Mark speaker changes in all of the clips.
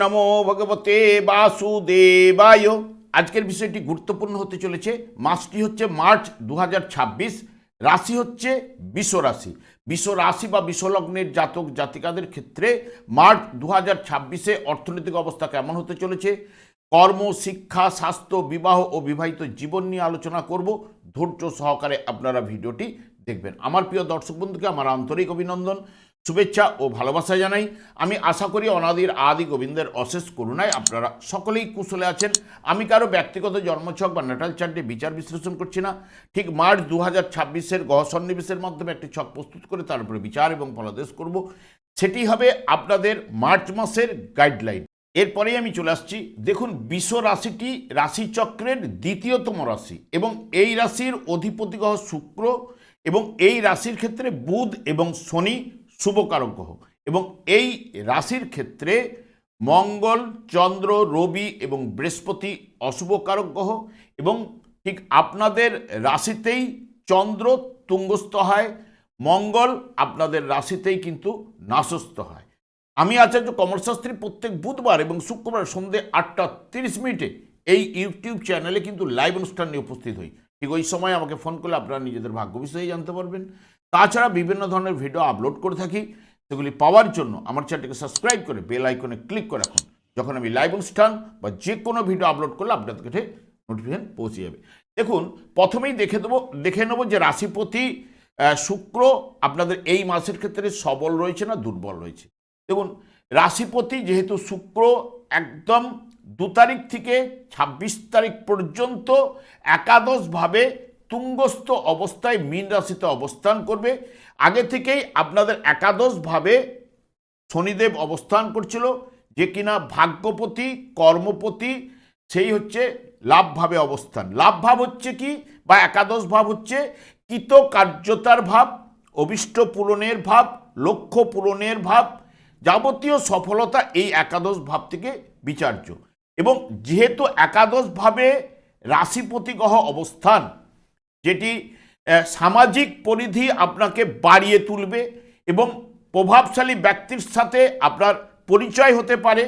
Speaker 1: নমো ভগবতে বাসুদেবায়। আজকের বিষয়টি গুরুত্বপূর্ণ হতে চলেছে। মাসটি হচ্ছে মার্চ 2026, রাশি হচ্ছে বৃষ রাশি। বৃষ রাশি বা বৃষলগ্নের জাতক জাতিকাদের ক্ষেত্রে মার্চ 2026-এ অর্থনৈতিক অবস্থা কেমন হতে চলেছে, কর্ম, শিক্ষা, স্বাস্থ্য, বিবাহ ও বিবাহিত জীবন নিয়ে আলোচনা করব। ধৈর্য সহকারে আপনারা ভিডিওটি দেখবেন। আমার প্রিয় দর্শক বন্ধুকে আমার আন্তরিক অভিনন্দন, শুভেচ্ছা ও ভালোবাসা জানাই। আমি আশা করি অনাদির আদি গোবিন্দের অশেষ করুণায় আপনারা সকলেই কুশলে আছেন। আমি কারো ব্যক্তিগত জন্মছক বা ন্যাটাল চার্টে বিচার বিশ্লেষণ করছি না। ঠিক মার্চ 2026-এর গ্রহ সন্নিবেশের মাধ্যমে একটি ছক প্রস্তুত করে তার উপরে বিচার এবং ফলাদেশ করব। সেটি হবে আপনাদের মার্চ মাসের গাইডলাইন। এরপরেই আমি চলে আসছি। দেখুন, বৃষ রাশিটি রাশিচক্রের দ্বিতীয়তম রাশি এবং এই রাশির অধিপতি গ্রহ শুক্র এবং এই রাশির ক্ষেত্রে বুধ এবং শনি শুভকারক গ্রহ, এবং এই রাশির ক্ষেত্রে মঙ্গল, চন্দ্র, রবি এবং বৃহস্পতি অশুভকারক গ্রহ, এবং ঠিক আপনাদের রাশিতেই চন্দ্র তুঙ্গস্থ হয়, মঙ্গল আপনাদের রাশিতেই কিন্তু নাশস্থ হয়। আমি আচার্য কমলশাস্ত্রী প্রত্যেক বুধবার এবং শুক্রবার সন্ধ্যে 8:30 এই ইউটিউব চ্যানেলে কিন্তু লাইভ অনুষ্ঠান নিয়ে উপস্থিত হই। ঠিক ওই সময় আমাকে ফোন করলে আপনারা নিজেদের ভাগ্য বিষয়ে জানতে পারবেন। তাছাড়া বিভিন্ন ধরনের ভিডিও আপলোড করে থাকি, সেগুলি পাওয়ার জন্য আমার চ্যানেলটিকে সাবস্ক্রাইব করে বেল আইকনে ক্লিক করে রাখুন। যখন আমি লাইভ অনুষ্ঠান বা যে কোনো ভিডিও আপলোড করলে আপনাদের কাছে নোটিফিকেশন পৌঁছে যাবে। দেখুন, প্রথমেই দেখে নেব যে রাশিপতি শুক্র আপনাদের এই মাসের ক্ষেত্রে সবল রয়েছে না দুর্বল রয়েছে। দেখুন, রাশিপতি যেহেতু শুক্র একদম 2 তারিখ থেকে 26 তারিখ পর্যন্ত একাদশভাবে তুঙ্গস্থ অবস্থায় মীন রাশিতে অবস্থান করবে। আগে থেকেই আপনাদের একাদশভাবে শনিদেব অবস্থান করছিল, যে কিনা ভাগ্যপতি, কর্মপতি, সেই হচ্ছে লাভভাবে অবস্থান। লাভভাব হচ্ছে কি, বা একাদশ ভাব হচ্ছে কৃতকার্যতার ভাব, অভিষ্ট পূরণের ভাব, লক্ষ্য পূরণের ভাব, যাবতীয় সফলতা এই একাদশ ভাব থেকে বিচার্য। এবং যেহেতু একাদশভাবে রাশিপতি গ্রহ অবস্থান, যেটি সামাজিক পরিধি আপনাকে বাড়িয়ে তুলবে এবং প্রভাবশালী ব্যক্তির সাথে আপনার পরিচয় হতে পারে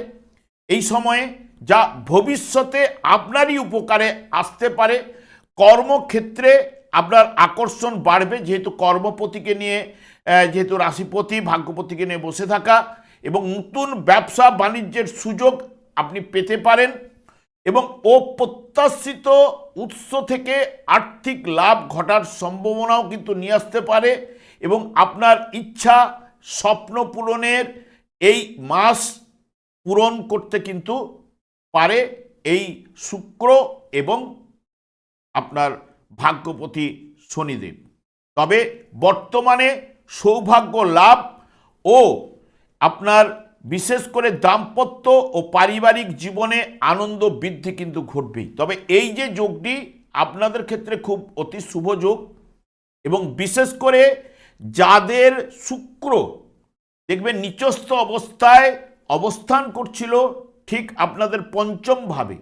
Speaker 1: এই সময়ে, যা ভবিষ্যতে আপনারই উপকারে আসতে পারে। কর্মক্ষেত্রে আপনার আকর্ষণ বাড়বে, যেহেতু কর্মপতিকে নিয়ে, যেহেতু রাশিপতি ভাগ্যপতিকে নিয়ে বসে থাকা, এবং নতুন ব্যবসা বাণিজ্যের সুযোগ আপনি পেতে পারেন, এবং অপ্রত্যাশিত উৎস থেকে আর্থিক লাভ ঘটার সম্ভাবনাও কিন্তু নিয়ে আসতে পারে। এবং আপনার ইচ্ছা স্বপ্ন পূরণের এই মাস পূরণ করতে কিন্তু পারে এই শুক্র এবং আপনার ভাগ্যপতি শনিদেব। তবে বর্তমানে সৌভাগ্য লাভ ও আপনার বিশেষ করে দাম্পত্য ও পারিবারিক জীবনে আনন্দ বৃদ্ধি কিন্তু ঘটবেই। তবে এই যে যোগটি আপনাদের ক্ষেত্রে খুব অতি শুভ যোগ, এবং বিশেষ করে যাদের শুক্র দেখবেন নিচস্থ অবস্থায় অবস্থান করছিল ঠিক আপনাদের পঞ্চম ভাবে,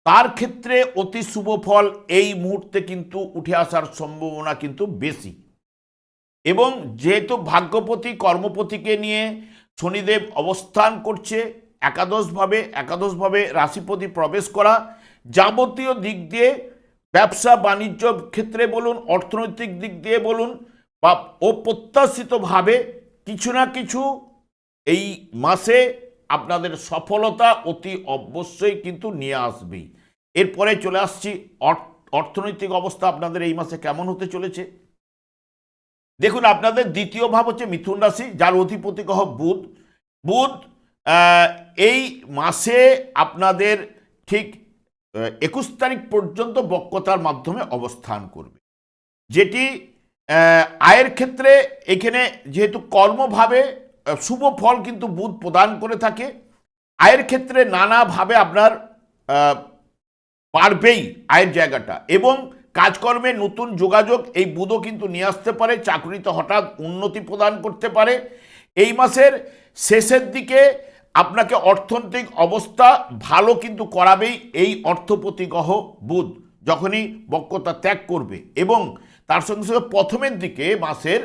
Speaker 1: তার ক্ষেত্রে অতি শুভ ফল এই মুহূর্তে কিন্তু উঠে আসার সম্ভাবনা কিন্তু বেশি। এবং যেহেতু ভাগ্যপতি কর্মপতিকে নিয়ে শনিদেব অবস্থান করছে একাদশভাবে রাশিপতি প্রবেশ করা, যাবতীয় দিক দিয়ে ব্যবসা বাণিজ্য ক্ষেত্রে বলুন, অর্থনৈতিক দিক দিয়ে বলুন, বা অপ্রত্যাশিতভাবে কিছু না কিছু এই মাসে আপনাদের সফলতা অতি অবশ্যই কিন্তু নিয়ে আসবেই। এরপরে চলে আসছি অর্থনৈতিক অবস্থা আপনাদের এই মাসে কেমন হতে চলেছে। দেখুন, আপনাদের দ্বিতীয় ভাব হচ্ছে মিথুন রাশি, যার অধিপতি গ্রহ বুধ এই মাসে আপনাদের ঠিক 21 তারিখ পর্যন্ত বক্রতার মাধ্যমে অবস্থান করবে, যেটি আয়ের ক্ষেত্রে এখানে যেহেতু কর্মভাবে শুভ ফল কিন্তু বুধ প্রদান করে থাকে, আয়ের ক্ষেত্রে নানাভাবে আপনার বাড়বেই আয়ের জায়গাটা, এবং কাজকর্মে নতুন যোগাযোগ এই বুধও কিন্তু নিয়ে আসতে পারে, চাকরিতে হঠাৎ উন্নতি প্রদান করতে পারে। এই মাসের শেষের দিকে আপনাকে অর্থনৈতিক অবস্থা ভালো কিন্তু করাবেই এই অর্থপতি গ্রহ বুধ, যখনই বক্রতা ত্যাগ করবে। এবং তার সঙ্গে সঙ্গে প্রথমের দিকে মাসের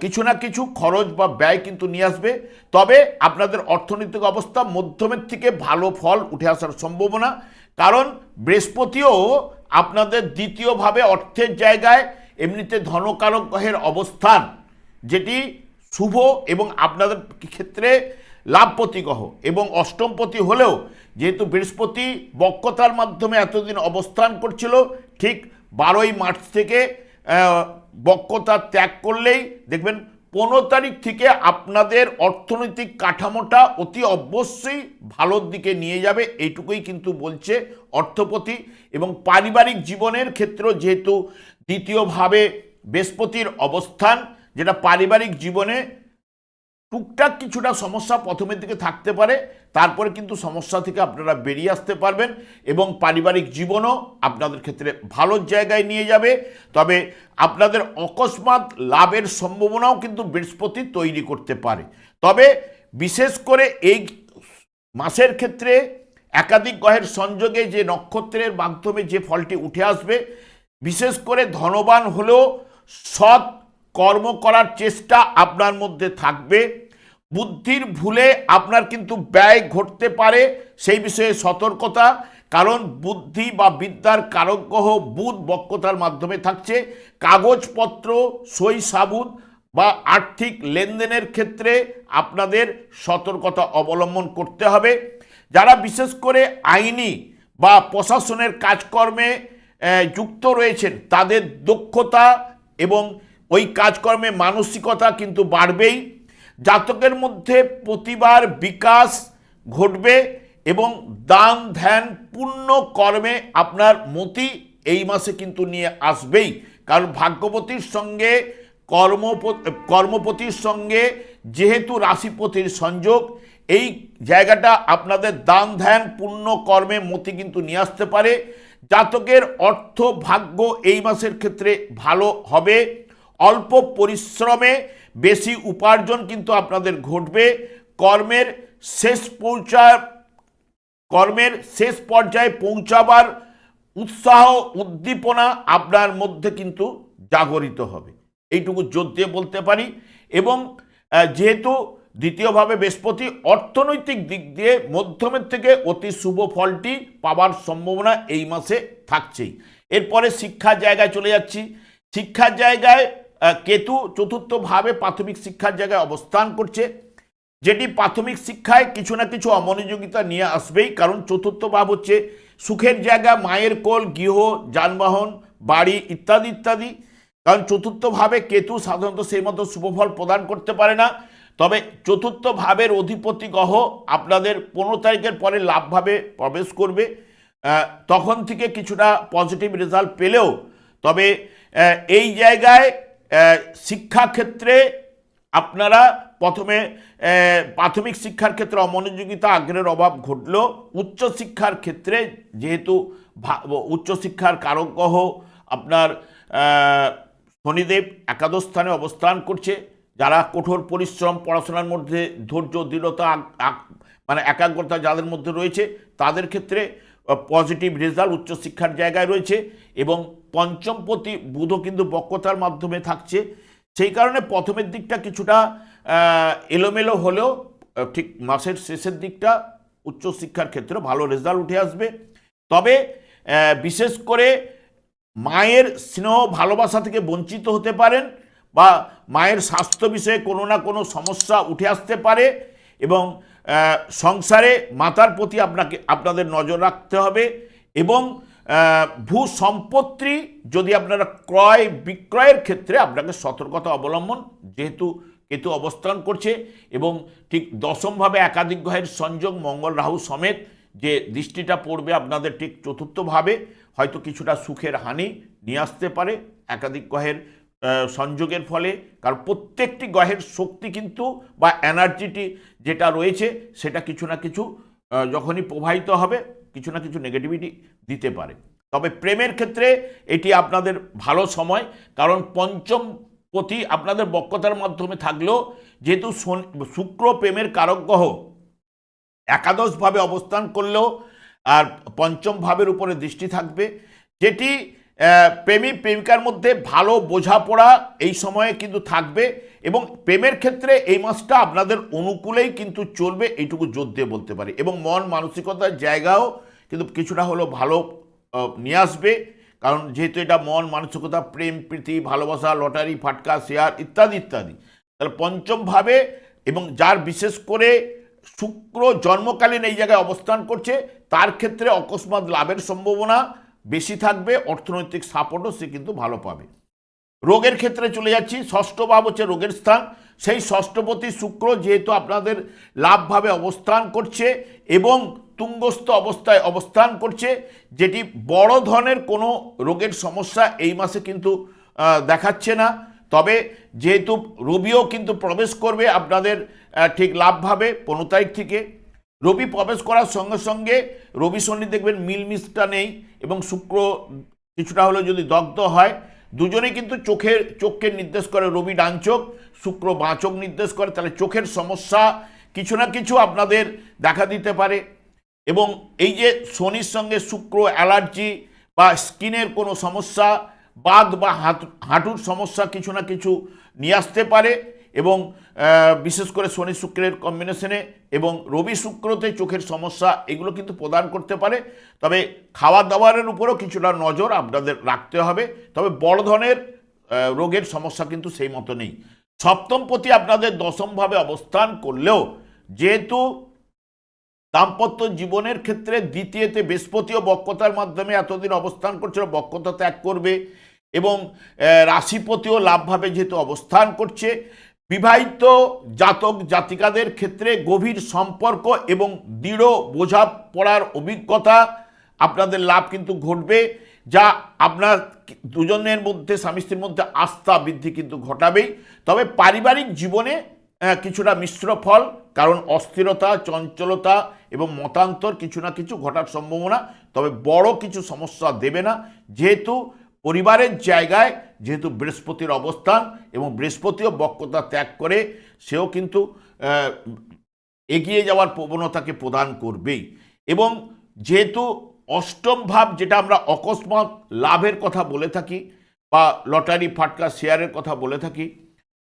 Speaker 1: কিছু না কিছু খরচ বা ব্যয় কিন্তু নিয়ে আসবে। তবে আপনাদের অর্থনৈতিক অবস্থা মধ্যমের থেকে ভালো ফল উঠে আসার সম্ভাবনা, কারণ বৃহস্পতিও আপনাদের দ্বিতীয়ভাবে অর্থের জায়গায় এমনিতে ধনকারক গ্রহের অবস্থান, যেটি শুভ এবং আপনাদের ক্ষেত্রে লাভপতি গ্রহ এবং অষ্টমপতি হলেও যেহেতু বৃহস্পতি বক্রতার মাধ্যমে এতদিন অবস্থান করছিল, ঠিক 12ই মার্চ থেকে বক্রতা ত্যাগ করলেই দেখবেন 15 তারিখ থেকে আপনাদের অর্থনৈতিক কাঠামোটা অতি অবশ্যই ভালোর দিকে নিয়ে যাবে, এইটুকুই কিন্তু বলছে অর্থপতি। এবং পারিবারিক জীবনের ক্ষেত্রে যেহেতু দ্বিতীয়ভাবে বৃহস্পতির অবস্থান, যেটা পারিবারিক জীবনে টুকটাক কিছুটা সমস্যা প্রথমের দিকে থাকতে পারে, তারপরে কিন্তু সমস্যা থেকে আপনারা বেরিয়ে আসতে পারবেন এবং পারিবারিক জীবনও আপনাদের ক্ষেত্রে ভালো জায়গায় নিয়ে যাবে। তবে আপনাদের অকস্মাৎ লাভের সম্ভাবনাও কিন্তু বৃহস্পতি তৈরি করতে পারে। তবে বিশেষ করে এই মাসের ক্ষেত্রে একাধিক গ্রহের সংযোগে যে নক্ষত্রের মাধ্যমে যে ফলটি উঠে আসবে, বিশেষ করে ধনবান হলেও সৎ কর্ম করার চেষ্টা আপনার মধ্যে থাকবে। বুদ্ধির ভুলে আপনার কিন্তু ব্যয় ঘটতে পারে, সেই বিষয়ে সতর্কতা, কারণ বুদ্ধি বা বিদ্যার কারক গ্রহ বুধ বক্রতার মাধ্যমে থাকছে। কাগজপত্র, সই সাবুত বা আর্থিক লেনদেনের ক্ষেত্রে আপনাদের সতর্কতা অবলম্বন করতে হবে। যারা বিশেষ করে আইনি বা প্রশাসনের কাজকর্মে যুক্ত রয়েছেন, তাদের দক্ষতা এবং ওই কাজকর্মে মানসিকতা কিন্তু বাড়বেই। জাতকের মধ্যে প্রতিভার বিকাশ ঘটবে এবং দান ধ্যান পূর্ণ কর্মে আপনার মতি এই মাসে কিন্তু নিয়ে আসবেই, কারণ ভাগ্যপতির সঙ্গে কর্মপতির সঙ্গে যেহেতু রাশিপতির সংযোগ, এই জায়গাটা আপনাদের দান ধ্যান পূর্ণ কর্মে মতি কিন্তু নিয়ে আসতে পারে। জাতকের অর্থ ভাগ্য এই মাসের ক্ষেত্রে ভালো হবে। অল্প পরিশ্রমে বেশি উপার্জন কিন্তু আপনাদের ঘটবে। কর্মের শেষ পর্যায়ে পৌঁছাবার উৎসাহ উদ্দীপনা আপনার মধ্যে কিন্তু জাগরিত হবে, এইটুকু জোর দিয়ে বলতে পারি। এবং যেহেতু দ্বিতীয়ভাবে বৃহস্পতি অর্থনৈতিক দিক দিয়ে মধ্যমের থেকে অতি শুভ ফলটি পাওয়ার সম্ভাবনা এই মাসে থাকছেই। এরপরে শিক্ষার জায়গায় চলে যাচ্ছি। শিক্ষার জায়গায় কেতু চতুর্থভাবে প্রাথমিক শিক্ষার জায়গায় অবস্থান করছে, যেটি প্রাথমিক শিক্ষায় কিছু না কিছু অমনোযোগিতা নিয়ে আসবেই, কারণ চতুর্থ ভাব হচ্ছে সুখের জায়গা, মায়ের কোল, গৃহ, যানবাহন, বাড়ি ইত্যাদি ইত্যাদি। কারণ চতুর্থ ভাবে কেতু সাধারণত সেই মতো শুভফল প্রদান করতে পারে না। তবে চতুর্থ ভাবের অধিপতি গ্রহ আপনাদের 15 তারিখের পরে লাভভাবে প্রবেশ করবে, তখন থেকে কিছুটা পজিটিভ রেজাল্ট পেলেও তবে এই জায়গায় শিক্ষাক্ষেত্রে আপনারা প্রথমে প্রাথমিক শিক্ষার ক্ষেত্রে অমনোযোগিতা আগ্রহের অভাব ঘটলেও উচ্চশিক্ষার ক্ষেত্রে যেহেতু উচ্চশিক্ষার কারক গ্রহ আপনার শনিদেব একাদশ স্থানে অবস্থান করছে, যারা কঠোর পরিশ্রম, পড়াশোনার মধ্যে ধৈর্য, দৃঢ়তা, মানে একাগ্রতা যাদের মধ্যে রয়েছে, তাদের ক্ষেত্রে পজিটিভ রেজাল্ট উচ্চশিক্ষার জায়গায় রয়েছে। এবং পঞ্চমপতি বুধও কিন্তু বক্রতার মাধ্যমে থাকছে, সেই কারণে প্রথমের দিকটা কিছুটা এলোমেলো হলেও ঠিক মাসের শেষের দিকটা উচ্চশিক্ষার ক্ষেত্রে ভালো রেজাল্ট উঠে আসবে। তবে বিশেষ করে মায়ের স্নেহ ভালোবাসা থেকে বঞ্চিত হতে পারেন বা মায়ের স্বাস্থ্য বিষয়ে কোনো না কোনো সমস্যা উঠে আসতে পারে এবং সংসারে মাতার প্রতি আপনাদের নজর রাখতে হবে। এবং ভূ সম্পত্তি যদি আপনারা ক্রয় বিক্রয়ের ক্ষেত্রে আপনাকে সতর্কতা অবলম্বন, যেহেতু কেতু অবস্থান করছে এবং ঠিক দশমভাবে একাধিক গ্রহের সংযোগ মঙ্গল রাহু সমেত যে দৃষ্টিটা পড়বে আপনাদের ঠিক চতুর্থভাবে, হয়তো কিছুটা সুখের হানি নিয়ে আসতে পারে একাধিক গ্রহের সংযোগের ফলে। কারণ প্রত্যেকটি গ্রহের শক্তি কিন্তু বা এনার্জিটি যেটা রয়েছে সেটা কিছু না কিছু যখনই প্রবাহিত হবে কিছু না কিছু নেগেটিভিটি দিতে পারে। তবে প্রেমের ক্ষেত্রে এটি আপনাদের ভালো সময়, কারণ পঞ্চমপতি আপনাদের বক্রতার মাধ্যমে থাকলেও যেহেতু শুক্র প্রেমের কারক গ্রহ একাদশভাবে অবস্থান করলেও আর পঞ্চম ভাবের উপরে দৃষ্টি থাকবে, যেটি প্রেমিক প্রেমিকার মধ্যে ভালো বোঝাপড়া এই সময়ে কিন্তু থাকবে এবং প্রেমের ক্ষেত্রে এই মাসটা আপনাদের অনুকূলেই কিন্তু চলবে, এইটুকু জোর দিয়ে বলতে পারি। এবং মন মানসিকতার জায়গাও কিন্তু কিছুটা হলেও ভালো নিয়ে আসবে, কারণ যেহেতু এটা মন মানসিকতা, প্রেম প্রীতি ভালোবাসা, লটারি ফাটকা শেয়ার ইত্যাদি ইত্যাদি, তাহলে পঞ্চম ভাবে এবং যার বিশেষ করে শুক্র জন্মকালীন এই জায়গায় অবস্থান করছে তার ক্ষেত্রে অকস্মাৎ লাভের সম্ভাবনা বেশি থাকবে, অর্থনৈতিক সাপোর্টও সে কিন্তু ভালো পাবে। রোগের ক্ষেত্রে চলে যাচ্ছি, ষষ্ঠ ভাব হচ্ছে রোগের স্থান। সেই ষষ্ঠপতি শুক্র যেহেতু আপনাদের লাভভাবে অবস্থান করছে এবং তুঙ্গস্থ অবস্থায় অবস্থান করছে, যেটি বড় ধরনের কোনো রোগের সমস্যা এই মাসে কিন্তু দেখাচ্ছে না। তবে যেহেতু রবিও কিন্তু প্রবেশ করবে আপনাদের ঠিক লাভভাবে 15 তারিখ থেকে, রবি প্রবেশ করার সঙ্গে সঙ্গে রবি শনি দেখবেন মিলমিশটা নেই এবং শুক্র কিছুটা হলেও যদি দগ্ধ হয়, দুজনেই কিন্তু চোখকে নির্দেশ করে, রবি ডান চোখ শুক্র বাঁ চোখ নির্দেশ করে, তাহলে চোখের সমস্যা কিছু না কিছু আপনাদের দেখা দিতে পারে। এবং এই যে শনির সঙ্গে শুক্র, অ্যালার্জি বা স্কিনের কোনো সমস্যা, বাত বা হাঁটুর সমস্যা কিছু না কিছু নিয়ে আসতে পারে। এবং বিশেষ করে শনি শুক্রের কম্বিনেশনে এবং রবি শুক্রতে চোখের সমস্যা এগুলো কিন্তু প্রদান করতে পারে। তবে খাওয়া দাওয়ারের উপরও কিছুটা নজর আপনাদের রাখতে হবে। তবে বড় ধরনের রোগের সমস্যা কিন্তু সেই মতো নেই। সপ্তমপতি আপনাদের দশমভাবে অবস্থান করলেও যেহেতু দাম্পত্য জীবনের ক্ষেত্রে দ্বিতীয়তে বৃহস্পতিও বক্রতার মাধ্যমে এতদিন অবস্থান করছিল, বক্রতা ত্যাগ করবে এবং রাশিপতিও লাভভাবে যেহেতু অবস্থান করছে, বিবাহিত জাতক জাতিকাদের ক্ষেত্রে গভীর সম্পর্ক এবং দৃঢ় বোঝাপড়ার অভিজ্ঞতা আপনাদের লাভ কিন্তু ঘটবে, যা আপনার দুজনের মধ্যে স্বামী স্ত্রীর মধ্যে আস্থা বৃদ্ধি কিন্তু ঘটাবেই। তবে পারিবারিক জীবনে কিছুটা মিশ্র ফল, কারণ অস্থিরতা, চঞ্চলতা এবং মতান্তর কিছু না কিছু ঘটার সম্ভাবনা, তবে বড় কিছু সমস্যা দেবে না, যেহেতু পরিবারের জায়গায় যেহেতু বৃহস্পতির অবস্থান এবং বৃহস্পতিও বক্রতা ত্যাগ করে, সেও কিন্তু এগিয়ে যাওয়ার প্রবণতাকে প্রদান করবেই। এবং যেহেতু অষ্টম ভাব, যেটা আমরা অকস্মাৎ লাভের কথা বলে থাকি বা লটারি ফাটকা শেয়ারের কথা বলে থাকি,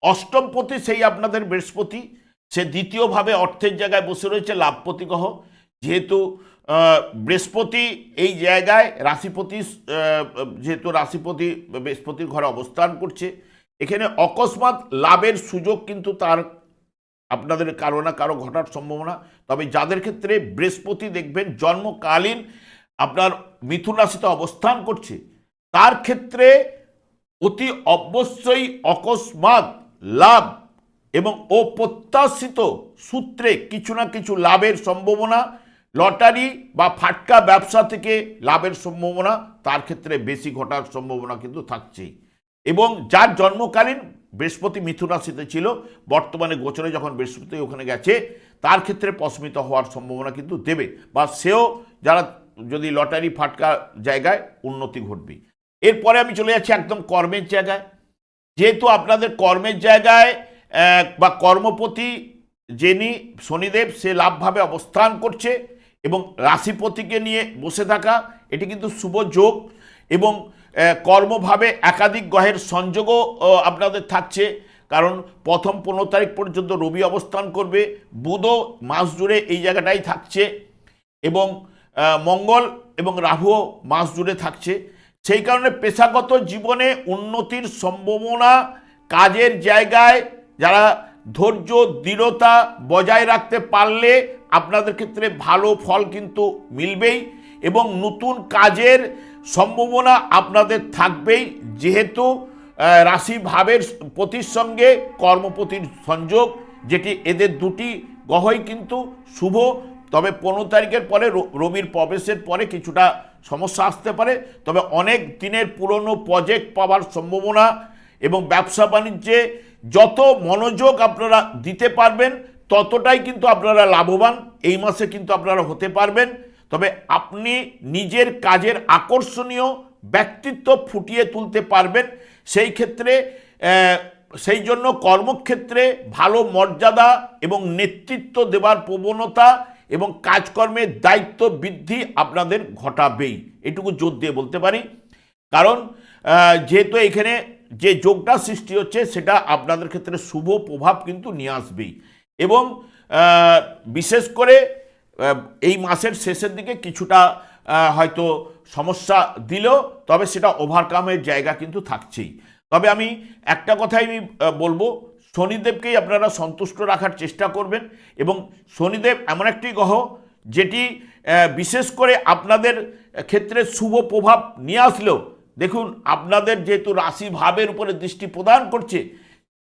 Speaker 1: অষ্টমপতি সেই আপনাদের বৃহস্পতি, সে দ্বিতীয়ভাবে অর্থের জায়গায় বসে রয়েছে, লাভপতি গ্রহ। যেহেতু বৃহস্পতি এই জায়গায় রাশিপতি, যেহেতু রাশিপতি বৃহস্পতির ঘরে অবস্থান করছে, এখানে অকস্মাৎ লাভের সুযোগ কিন্তু তার আপনাদের কারো না কারো ঘটার সম্ভাবনা। তবে যাদের ক্ষেত্রে বৃহস্পতি দেখবেন জন্মকালীন আপনার মিথুন রাশিতে অবস্থান করছে, তার ক্ষেত্রে অতি অবশ্যই অকস্মাৎ লাভ এবং অপ্রত্যাশিত সূত্রে কিছু না কিছু লাভের সম্ভাবনা, লটারি বা ফাটকা ব্যবসা থেকে লাভের সম্ভাবনা তার ক্ষেত্রে বেশি ঘটার সম্ভাবনা কিন্তু থাকছেই। এবং যার জন্মকালীন বৃহস্পতি মিথুন রাশিতে ছিল, বর্তমানে গোচরে যখন বৃহস্পতি ওখানে গেছে, তার ক্ষেত্রে প্রশমিত হওয়ার সম্ভাবনা কিন্তু দেবে, বা সেও যারা যদি লটারি ফাটকা জায়গায় উন্নতি ঘটবে। এরপরে আমি চলে যাচ্ছি একদম কর্মের জায়গায়। যেহেতু আপনাদের কর্মের জায়গায় বা কর্মপতি যিনি শনিদেব, সে লাভভাবে অবস্থান করছে এবং রাশিপতিকে নিয়ে বসে থাকা, এটি কিন্তু শুভ যোগ। এবং কর্মভাবে একাধিক গ্রহের সংযোগও আপনাদের থাকছে, কারণ প্রথম 15 তারিখ পর্যন্ত রবি অবস্থান করবে, বুধও মাস জুড়ে এই জায়গাটাই থাকছে এবং মঙ্গল এবং রাহুও মাস জুড়ে থাকছে। সেই কারণে পেশাগত জীবনে উন্নতির সম্ভাবনা, কাজের জায়গায় যারা ধৈর্য দৃঢ়তা বজায় রাখতে পারলে আপনাদের ক্ষেত্রে ভালো ফল কিন্তু মিলবেই এবং নতুন কাজের সম্ভাবনা আপনাদের থাকবেই, যেহেতু রাশি ভাবের পতির সঙ্গে কর্মপতির সংযোগ, যেটি এদের দুটি গ্রহই কিন্তু শুভ। তবে 15 তারিখের পরে রবির প্রবেশের পরে কিছুটা সমস্যা আসতে পারে, তবে অনেক দিনের পুরনো প্রজেক্ট পাওয়ার সম্ভাবনা এবং ব্যবসা বাণিজ্যে যত মনোযোগ আপনারা দিতে পারবেন ততটাই কিন্তু আপনারা লাভবান এই মাসে কিন্তু আপনারা হতে পারবেন। তবে আপনি নিজের কাজের আকর্ষণীয় ব্যক্তিত্ব ফুটিয়ে তুলতে পারবেন, সেই ক্ষেত্রে সেই জন্য কর্মক্ষেত্রে ভালো মর্যাদা এবং নেতৃত্ব দেওয়ার প্রবণতা এবং কাজকর্মের দায়িত্ব বৃদ্ধি আপনাদের ঘটাবেই, এটুকু জোর দিয়ে বলতে পারি। কারণ যেহেতু এখানে যে যোগটা সৃষ্টি হচ্ছে সেটা আপনাদের ক্ষেত্রে শুভ প্রভাব কিন্তু নিয়ে আসবেই। এবং বিশেষ করে এই মাসের শেষের দিকে কিছুটা হয়তো সমস্যা দিলেও তবে সেটা ওভারকামের জায়গা কিন্তু থাকছেই। তবে আমি একটা কথাই আমি বলবো, শনিদেবকেই আপনারা সন্তুষ্ট রাখার চেষ্টা করবেন। এবং শনিদেব এমন একটি গ্রহ যেটি বিশেষ করে আপনাদের ক্ষেত্রে শুভ প্রভাব নিয়ে আসলেও দেখুন আপনাদের যেহেতু রাশি ভাবের উপরে দৃষ্টি প্রদান করছে,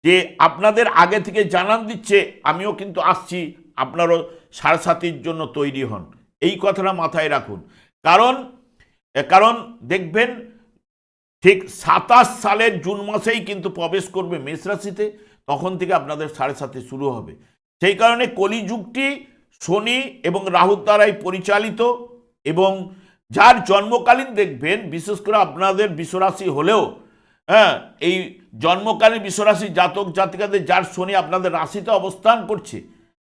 Speaker 1: যে আপনাদের আগে থেকে জানান দিচ্ছে আমিও কিন্তু আসছি, আপনারও সাড়ে সাতির জন্য তৈরি হন। এই কথাটা মাথায় রাখুন। কারণ দেখবেন ঠিক 27 সালের জুন মাসেই কিন্তু প্রবেশ করবে মেষ রাশিতে, তখন থেকে আপনাদের সাড়ে সাতি শুরু হবে। সেই কারণে কলিযুগটি শনি এবং রাহুর দ্বারাই পরিচালিত। এবং যার জন্মকালীন দেখবেন বিশেষ করে আপনাদের বিশ্বরাশি হলেও এই জন্মকালীন বিশ্বরাশি জাতক জাতিকাদের যার শনি আপনাদের রাশিতে অবস্থান করছে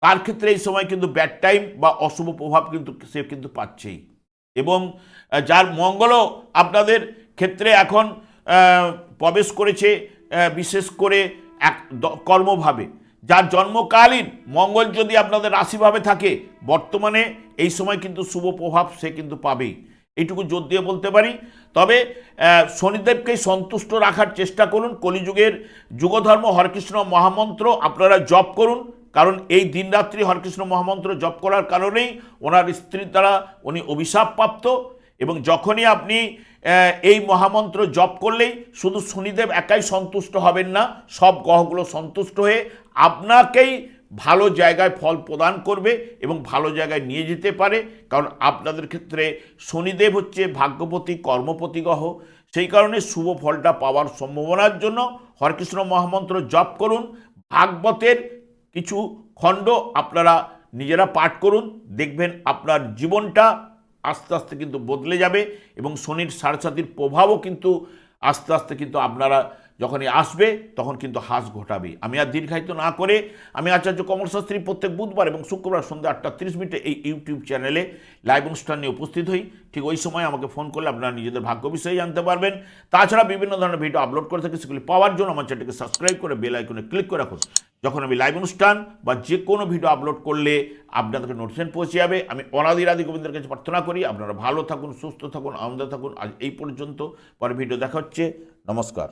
Speaker 1: তার ক্ষেত্রে এই সময় কিন্তু ব্যাড টাইম বা অশুভ প্রভাব কিন্তু সে কিন্তু পাচ্ছেই। এবং যার মঙ্গলও আপনাদের ক্ষেত্রে এখন প্রবেশ করেছে বিশেষ করে এক কর্মভাবে, যার জন্মকালীন মঙ্গল যদি আপনাদের রাশিভাবে থাকে বর্তমানে এই সময় কিন্তু শুভ প্রভাব সে কিন্তু পাবেই, এইটুকু জোর দিয়ে বলতে পারি। তবে শনিদেবকেই সন্তুষ্ট রাখার চেষ্টা করুন। কলিযুগের যুগধর্ম হরকৃষ্ণ মহামন্ত্র আপনারা জপ করুন, কারণ এই দিনরাত্রি হরকৃষ্ণ মহামন্ত্র জপ করার কারণেই ওনার স্ত্রীর দ্বারা উনি অভিশাপপ্রাপ্ত। এবং যখনই আপনি এই মহামন্ত্র জপ করলেই শুধু শনিদেব একাই সন্তুষ্ট হবেন না, সব গ্রহগুলো সন্তুষ্ট হয়ে আপনাকেই ভালো জায়গায় ফল প্রদান করবে এবং ভালো জায়গায় নিয়ে যেতে পারে। কারণ আপনাদের ক্ষেত্রে শনিদেব হচ্ছে ভাগ্যপতি কর্মপতি গ্রহ। সেই কারণে শুভ ফলটা পাওয়ার সম্ভাবনার জন্য হরকৃষ্ণ মহামন্ত্র জপ করুন। ভাগবতের কিছু খণ্ড আপনারা নিজেরা পাঠ করুন, দেখবেন আপনার জীবনটা আস্তে আস্তে কিন্তু বদলে যাবে এবং শনির সাড়ে সাতির প্রভাবও কিন্তু আস্তে আস্তে কিন্তু আপনারা যখনই আসবে তখন কিন্তু হ্রাস ঘটাবে। আমি আর দীর্ঘায়িত না করে আমি আচার্য কমল শাস্ত্রী প্রত্যেক বুধবার এবং শুক্রবার সন্ধ্যা 8:30 এই ইউটিউব চ্যানেলে লাইভ অনুষ্ঠান নিয়ে উপস্থিত হই। ঠিক ওই সময় আমাকে ফোন করলে আপনারা নিজেদের ভাগ্য বিষয়ে জানতে পারবেন। তাছাড়া বিভিন্ন ধরনের ভিডিও আপলোড করে থাকি, সেগুলি পাওয়ার জন্য আমার চ্যানেলকে সাবস্ক্রাইব করে বেল আইকনে ক্লিক করে রাখুন। যখন আমি লাইভ অনুষ্ঠান বা যে কোনো ভিডিও আপলোড করলে আপনাদেরকে নোটিফিকেশন পৌঁছে যাবে। আমি অনাদিরাদি গোবিন্দের কাছে প্রার্থনা করি আপনারা ভালো থাকুন, সুস্থ থাকুন, আনন্দে থাকুন। আজ এই পর্যন্ত, পরে ভিডিও দেখা হচ্ছে। নমস্কার।